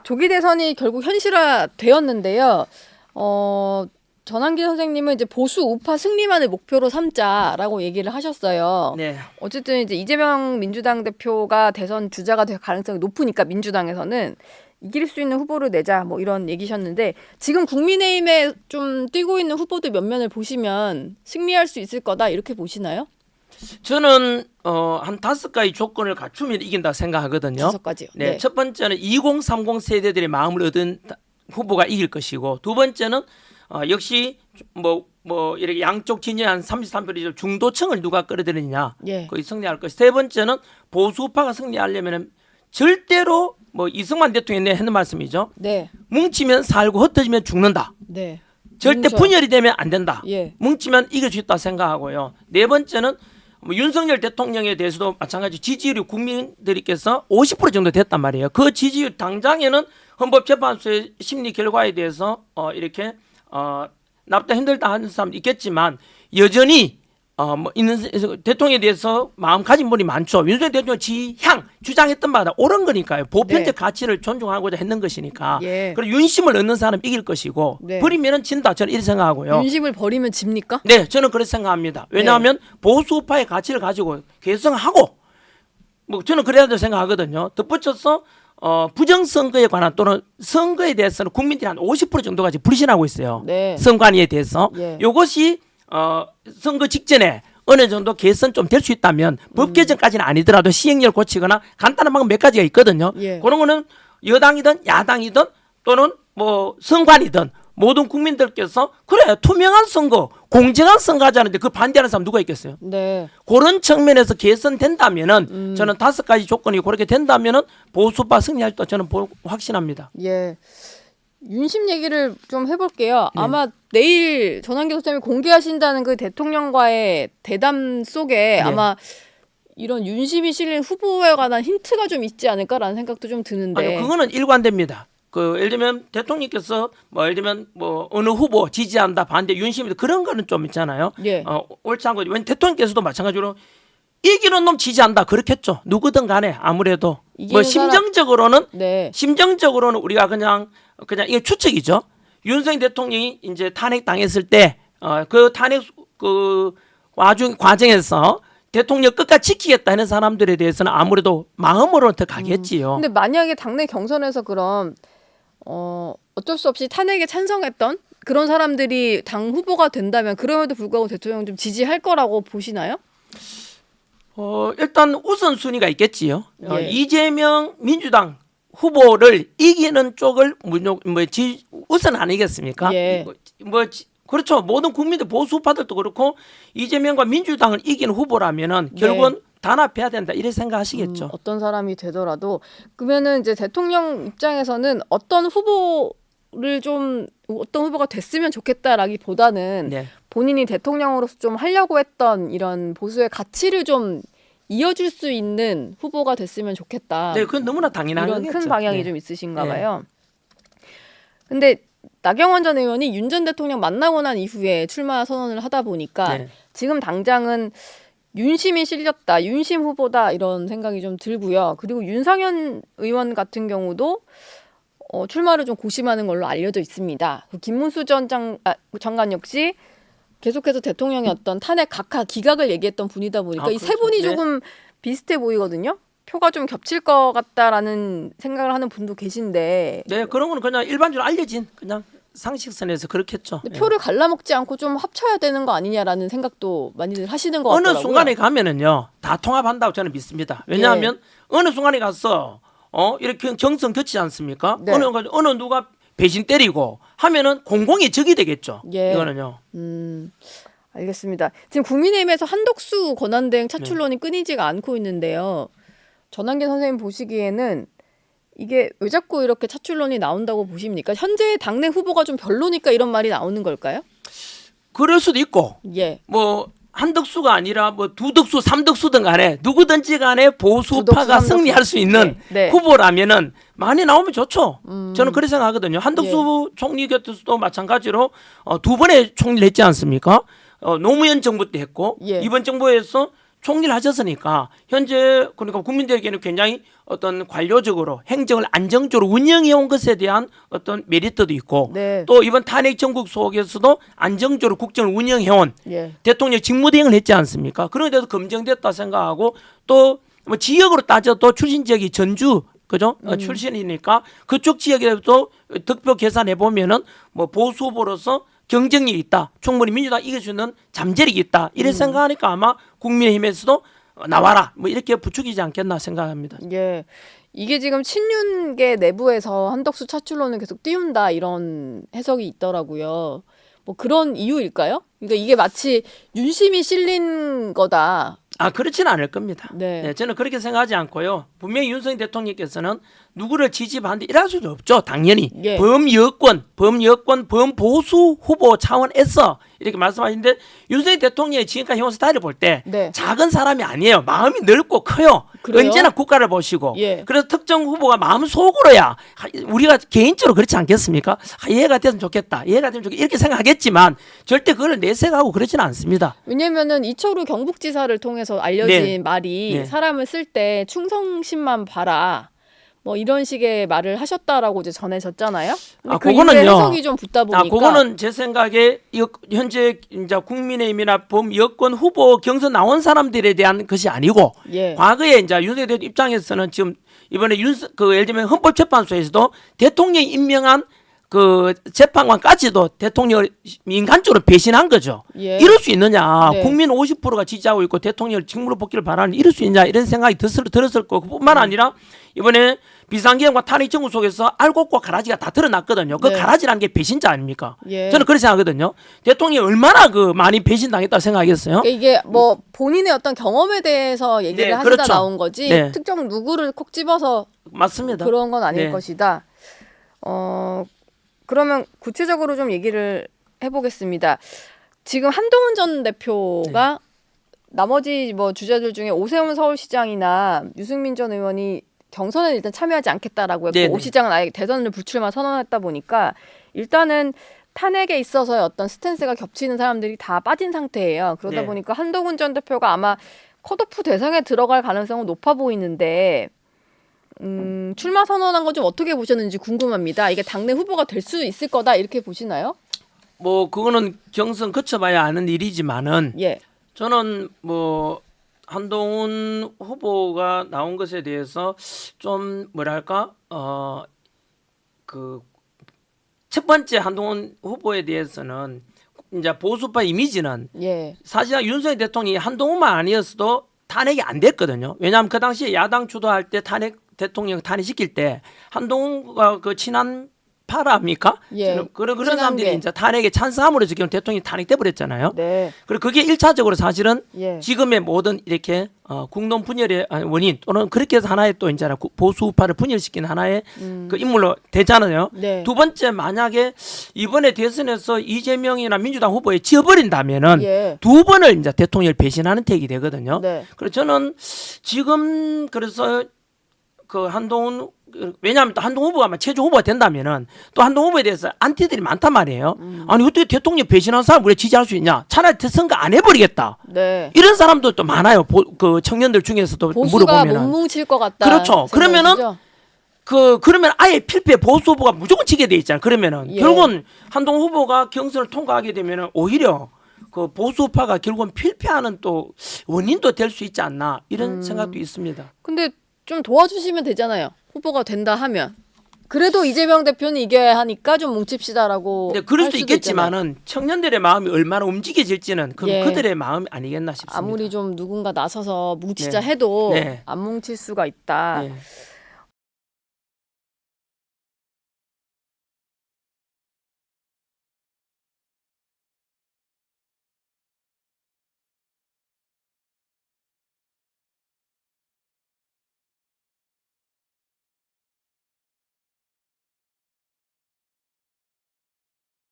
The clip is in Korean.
조기 대선이 결국 현실화되었는데요. 전환기 선생님은 이제 보수 우파 승리만을 목표로 삼자라고 얘기를 하셨어요. 네. 어쨌든 이제 이재명 민주당 대표가 대선 주자가 될 가능성이 높으니까 민주당에서는 이길 수 있는 후보를 내자 뭐 이런 얘기셨는데 지금 국민의힘에 좀 뛰고 있는 후보들 몇 면을 보시면 승리할 수 있을 거다 이렇게 보시나요? 저는 한 5가지 조건을 갖추면 이긴다 생각하거든요. 5가지요. 네. 첫 번째는 2030 세대들의 마음을 얻은 후보가 이길 것이고, 두 번째는 역시 뭐 이렇게 양쪽 진영의 한 33% 중도층을 누가 끌어들이느냐, 예. 거의 승리할 것이. 세 번째는 보수파가 승리하려면 절대로 뭐 이승만 대통령이 했는 말씀이죠. 네. 뭉치면 살고 흩어지면 죽는다. 네. 절대 뭉쳐. 분열이 되면 안 된다. 예. 뭉치면 이길 수 있다 생각하고요. 네 번째는 뭐 윤석열 대통령에 대해서도 마찬가지 지지율이 국민들께서 50% 정도 됐단 말이에요. 그 지지율 당장에는 헌법재판소의 심리 결과에 대해서 이렇게 납득 힘들다 하는 사람도 있겠지만 여전히 뭐 있는 대통령에 대해서 마음가진 분이 많죠. 윤석열 대통령 지향 주장했던 바가 옳은 거니까요. 보편적 네. 가치를 존중하고자 했는 것이니까. 예. 그리고 윤심을 얻는 사람 이길 것이고 네. 버리면은 진다. 저는 이렇게 생각하고요. 윤심을 버리면 집니까? 네, 저는 그렇게 생각합니다. 왜냐하면 보수파의 가치를 가지고 개성하고 뭐 저는 그래야 된다고 생각하거든요. 덧붙여서 부정선거에 관한 또는 선거에 대해서는 국민들이 한 50% 정도가 지금 불신하고 있어요. 네. 선관위에 대해서. 예. 이것이 선거 직전에 어느 정도 개선 좀 될 수 있다면 법 개정까지는 아니더라도 시행령을 고치거나 간단한 방법 몇 가지가 있거든요. 예. 그런 거는 여당이든 야당이든 또는 뭐 선관이든 모든 국민들께서 그래 투명한 선거, 공정한 선거 하자는데 그 반대하는 사람 누가 있겠어요? 네. 그런 측면에서 개선된다면은 저는 5가지 조건이 그렇게 된다면은 보수파 승리할 때 저는 확신합니다. 예. 윤심 얘기를 좀 해볼게요. 네. 아마 내일 전환기 소장님이 공개하신다는 그 대통령과의 대담 속에 아마 이런 윤심이 실린 후보에 관한 힌트가 좀 있지 않을까라는 생각도 좀 드는데. 아니 그거는 일관됩니다. 그 예를 들면 대통령께서 뭐 예를 들면 뭐 어느 후보 지지한다 반대 윤심이다 그런 거는 좀 있잖아요. 예. 옳지 않고 왜 대통령께서도 마찬가지로 이기는 놈 지지한다 그렇겠죠. 누구든 간에 아무래도 뭐 이기는 심정적으로는 네. 심정적으로는 우리가 그냥 이게 추측이죠. 윤석열 대통령이 이제 탄핵 당했을 때 그 탄핵 그 과정에서 대통령 끝까지 지키겠다 하는 사람들에 대해서는 아무래도 마음으로 더 가겠지요. 근데 만약에 당내 경선에서 그럼 어쩔 수 없이 탄핵에 찬성했던 그런 사람들이 당 후보가 된다면 그럼에도 불구하고 대통령 좀 지지할 거라고 보시나요? 일단 우선순위가 있겠지요. 예. 이재명 민주당 후보를 이기는 쪽을 우선 아니겠습니까? 예. 그렇죠. 모든 국민들 보수파들도 그렇고 이재명과 민주당을 이기는 후보라면은 네. 결국은 단합해야 된다 이렇게 생각하시겠죠. 어떤 사람이 되더라도 그러면은 이제 대통령 입장에서는 어떤 후보가 됐으면 좋겠다라기보다는 네. 본인이 대통령으로서 좀 하려고 했던 이런 보수의 가치를 좀 이어줄 수 있는 후보가 됐으면 좋겠다. 네, 그건 너무나 당연한 이런 거겠죠. 큰 방향이 네. 좀 있으신가 봐요. 근데 나경원 전 의원이 윤 전 대통령 만나고 난 이후에 출마 선언을 하다 보니까 네. 지금 당장은 윤심이 실렸다, 윤심 후보다 이런 생각이 좀 들고요. 그리고 윤상현 의원 같은 경우도 출마를 좀 고심하는 걸로 알려져 있습니다. 김문수 장관 역시 계속해서 대통령의 어떤 탄핵 각하 기각을 얘기했던 분이다 보니까 이 세 그렇죠. 분이 네. 조금 비슷해 보이거든요. 표가 좀 겹칠 것 같다라는 생각을 하는 분도 계신데 네, 그런 거는 그냥 일반적으로 알려진 그냥 상식선에서 그렇겠죠. 근데 예. 표를 갈라먹지 않고 좀 합쳐야 되는 거 아니냐라는 생각도 많이들 하시는 것 어느 같더라고요. 순간에 가면은요 다 통합한다고 저는 믿습니다. 왜냐하면 어느 순간에 가서 이렇게 정성 겹치지 않습니까? 네. 어느 누가 배신 때리고 하면은 공공의 적이 되겠죠. 예. 이거는요. 알겠습니다. 지금 국민의힘에서 한덕수 권한대행 네. 차출론이 끊이지가 않고 있는데요. 전환기 선생님 보시기에는 이게 왜 자꾸 이렇게 차출론이 나온다고 보십니까? 현재 당내 후보가 좀 별로니까 이런 말이 나오는 걸까요? 그럴 수도 있고 예. 뭐 한덕수가 아니라 뭐 두덕수, 삼덕수든 간에 누구든지 간에 두덕수, 보수파가 삼덕수. 승리할 수 있는 네. 네. 후보라면은 많이 나오면 좋죠. 저는 그렇게 생각하거든요. 한덕수 예. 총리 곁에서도 마찬가지로 2번의 총리를 했지 않습니까? 노무현 정부 때 했고 예. 이번 정부에서 총리를 하셨으니까 현재 그러니까 국민들에게는 굉장히 어떤 관료적으로 행정을 안정적으로 운영해 온 것에 대한 어떤 메리트도 있고 네. 또 이번 탄핵 정국 속에서도 안정적으로 국정을 운영해 온 예. 대통령 직무대행을 했지 않습니까? 그런 데도 검증됐다 생각하고 또 뭐 지역으로 따져도 출신 지역이 전주 그죠? 출신이니까 그쪽 지역에도 득표 계산해 보면은 뭐 보수 후보로서 경쟁력이 있다. 충분히 민주당 이길 수 있는 잠재력이 있다. 이래 생각하니까 아마 국민의힘에서도 나와라. 뭐 이렇게 부추기지 않겠나 생각합니다. 예. 이게 지금 친윤계 내부에서 한덕수 차출론을 계속 띄운다 이런 해석이 있더라고요. 뭐 그런 이유일까요? 그러니까 이게 마치 윤심이 실린 거다. 아 그렇지는 않을 겁니다. 네. 네, 저는 그렇게 생각하지 않고요. 분명히 윤석열 대통령께서는 누구를 지지하는데 이럴 수도 없죠. 당연히 예. 범여권, 범보수 후보 차원에서 이렇게 말씀하시는데 윤석열 대통령의 지금까지 해온 스타일을 볼 때 네. 작은 사람이 아니에요. 마음이 넓고 커요. 그래요? 언제나 국가를 보시고 예. 그래서 특정 후보가 마음 속으로야 우리가 개인적으로 그렇지 않겠습니까? 얘가 됐으면 좋겠다. 얘가 되면 좋겠다. 이렇게 생각하겠지만 절대 그걸 내색하고 그렇지는 않습니다. 왜냐면은 이철우 경북지사를 통해서 알려진 네. 말이 네. 사람을 쓸 때 충성심만 봐라. 뭐 이런 식의 말을 하셨다라고 이제 전해졌잖아요. 근데 아, 그 이후에 그거는요. 해석이 좀 붙다 보니까 아, 그거는 제 생각에 현재 이제 국민의힘이나 범여권 후보 경선 나온 사람들에 대한 것이 아니고 예. 과거에 이제 윤석열 대통령 입장에서는 지금 이번에 예를 들면 헌법재판소에서도 대통령이 임명한 그 재판관까지도 대통령을 인간적으로 배신한 거죠. 예. 이럴 수 있느냐? 네. 국민 50%가 지지하고 있고 대통령을 직무로 복귀를 바라는 이럴 수 있냐? 이런 생각이 들었을 거고 그뿐만 아니라 이번에 비상계엄과 탄핵 정부 속에서 알곡과 가라지가 다 드러났거든요. 그 네. 가라지라는 게 배신자 아닙니까? 예. 저는 그렇게 생각하거든요. 대통령이 얼마나 그 많이 배신당했다고 생각하겠어요? 그러니까 이게 뭐 본인의 어떤 경험에 대해서 얘기를 네, 하시다 그렇죠. 나온 거지 네. 특정 누구를 콕 집어서 맞습니다. 그런 건 아닐 네. 것이다. 그러면 구체적으로 좀 얘기를 해보겠습니다. 지금 한동훈 전 대표가 나머지 뭐 주자들 중에 오세훈 서울시장이나 유승민 전 의원이 경선에 일단 참여하지 않겠다라고 했고 네네. 오 시장은 아예 대선을 불출마 선언했다 보니까 일단은 탄핵에 있어서의 어떤 스탠스가 겹치는 사람들이 다 빠진 상태예요. 그러다 네. 보니까 한동훈 전 대표가 아마 컷오프 대상에 들어갈 가능성은 높아 보이는데 출마 선언한 거 좀 어떻게 보셨는지 궁금합니다. 이게 당내 후보가 될 수 있을 거다 이렇게 보시나요? 뭐 그거는 경선 거쳐봐야 아는 일이지만은 예. 저는 뭐 한동훈 후보가 나온 것에 대해서 좀 뭐랄까 그 첫 번째 한동훈 후보에 대해서는 이제 보수파 이미지는 예. 사실상 윤석열 대통령이 한동훈만 아니었어도 탄핵이 안 됐거든요. 왜냐하면 그 당시에 야당 주도할 때 대통령 탄핵시킬 때 한동훈과 그 친한 파랍니까? 예. 그런 친한 사람들이 게. 이제 탄핵에 찬성함으로 지금 대통령이 탄핵돼 버렸잖아요. 네. 그리고 그게 1차적으로 사실은 예. 지금의 모든 이렇게 국론 분열의 원인 또는 그렇게 해서 하나의 또 이제 보수파를 분열시킨 하나의 그 인물로 되잖아요. 네. 두 번째 만약에 이번에 대선에서 이재명이나 민주당 후보에 지어버린다면은 예. 두 번을 이제 대통령을 배신하는 택이 되거든요. 네. 그래서 저는 지금 그래서 그 한동훈 왜냐하면 또 한동훈 후보가 아마 최종 후보가 된다면은 또 한동훈 후보에 대해서 안티들이 많단 말이에요. 아니 어떻게 대통령 배신한 사람 우리가 지지할 수 있냐? 차라리 선거 안 해버리겠다. 네. 이런 사람도 또 많아요. 그 청년들 중에서도 보수가 못 물어보면은 뭉칠 것 같다. 그렇죠. 그러면은 생각이시죠? 그러면 아예 필패 보수 후보가 무조건 지게 돼 있잖아요. 그러면은 예. 결국은 한동훈 후보가 경선을 통과하게 되면은 오히려 그 보수파가 결국은 필패하는 또 원인도 될 수 있지 않나 이런 생각도 있습니다. 근데 좀 도와주시면 되잖아요. 후보가 된다 하면. 그래도 이재명 대표는 이겨야 하니까 좀 뭉칩시다라고. 근데 그럴 할 수도 수도 있잖아요. 있겠지만은 청년들의 마음이 얼마나 움직여질지는 예. 그들의 마음이 아니겠나 싶습니다. 아무리 좀 누군가 나서서 뭉치자 네. 해도 네. 안 뭉칠 수가 있다. 네.